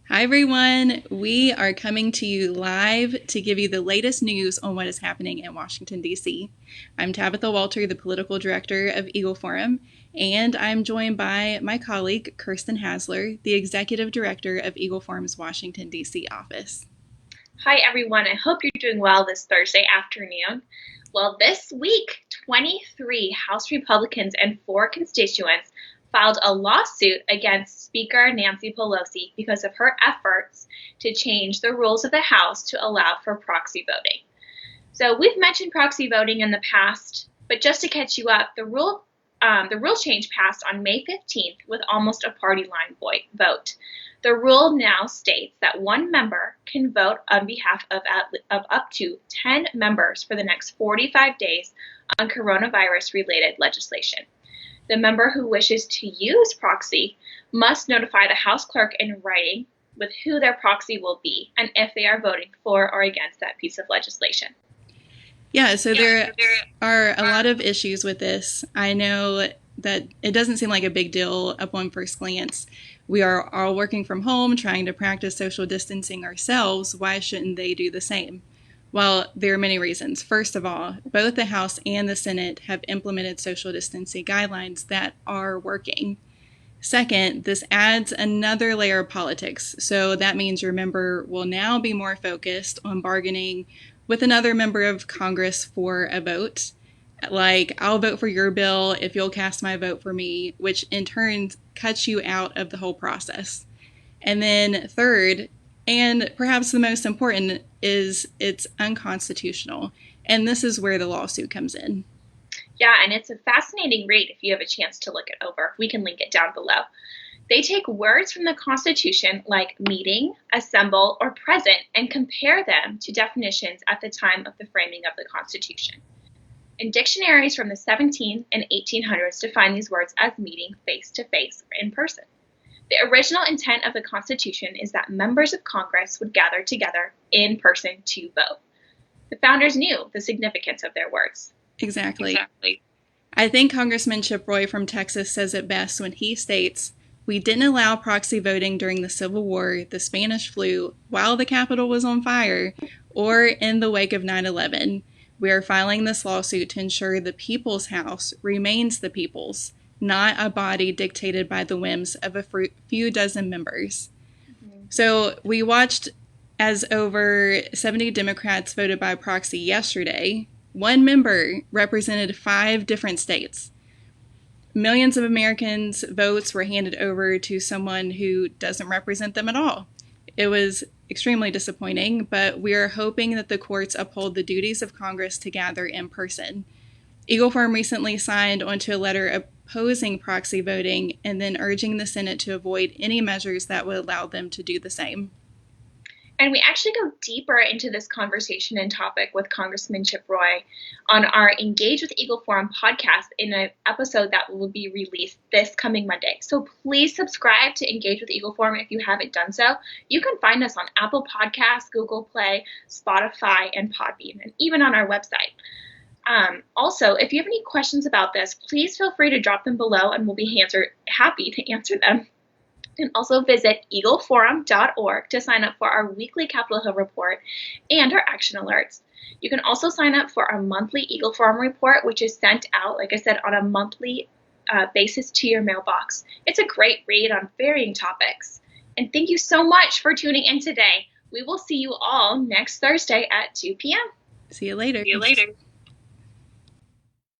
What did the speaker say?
Hi, everyone. We are coming to you live to give you the latest news on what is happening in Washington, D.C. I'm Tabitha Walter, the political director of Eagle Forum, and I'm joined by my colleague, Kirsten Hasler, the executive director of Eagle Forum's Washington, D.C. office. Hi, everyone. I hope you're doing well this Thursday afternoon. Well, this week, 23 House Republicans and 4 constituents filed a lawsuit against Speaker Nancy Pelosi because of her efforts to change the rules of the House to allow for proxy voting. So we've mentioned proxy voting in the past, but just to catch you up, the rule change passed on May 15th with almost a party line vote. The rule now states that one member can vote on behalf of up to 10 members for the next 45 days on coronavirus-related legislation. The member who wishes to use proxy must notify the House clerk in writing with who their proxy will be and if they are voting for or against that piece of legislation. Yeah, so there are a lot of issues with this. I know that it doesn't seem like a big deal upon first glance. We are all working from home, trying to practice social distancing ourselves. Why shouldn't they do the same? Well, there are many reasons. First of all, both the House and the Senate have implemented social distancing guidelines that are working. Second, this adds another layer of politics. So that means your member will now be more focused on bargaining with another member of Congress for a vote. Like, I'll vote for your bill if you'll cast my vote for me, which in turn cuts you out of the whole process. And then third, and perhaps the most important, is it's unconstitutional. And this is where the lawsuit comes in. Yeah, and it's a fascinating read if you have a chance to look it over. We can link it down below. They take words from the Constitution like meeting, assemble, or present and compare them to definitions at the time of the framing of the Constitution. And dictionaries from the 17th and 1800s define these words as meeting face-to-face or in person. The original intent of the Constitution is that members of Congress would gather together in person to vote. The founders knew the significance of their words. Exactly. I think Congressman Schiff Roy from Texas says it best when he states, "We didn't allow proxy voting during the Civil War, the Spanish flu, while the Capitol was on fire, or in the wake of 9/11. We are filing this lawsuit to ensure the People's House remains the people's, not a body dictated by the whims of a few dozen members." So we watched as over 70 Democrats voted by proxy yesterday. One member represented 5 different states. Millions of Americans' votes were handed over to someone who doesn't represent them at all. It was extremely disappointing, but we are hoping that the courts uphold the duties of Congress to gather in person. Eagle Forum recently signed onto a letter opposing proxy voting and then urging the Senate to avoid any measures that would allow them to do the same. And we actually go deeper into this conversation and topic with Congressman Schiff Roy on our Engage with Eagle Forum podcast in an episode that will be released this coming Monday. So please subscribe to Engage with Eagle Forum if you haven't done so. You can find us on Apple Podcasts, Google Play, Spotify, and Podbean, and even on our website. Also, if you have any questions about this, please feel free to drop them below and we'll be happy to answer them. And also visit eagleforum.org to sign up for our weekly Capitol Hill report and our action alerts. You can also sign up for our monthly Eagle Forum report, which is sent out, like I said, on a monthly basis to your mailbox. It's a great read on varying topics. And thank you so much for tuning in today. We will see you all next Thursday at 2 p.m. See you later.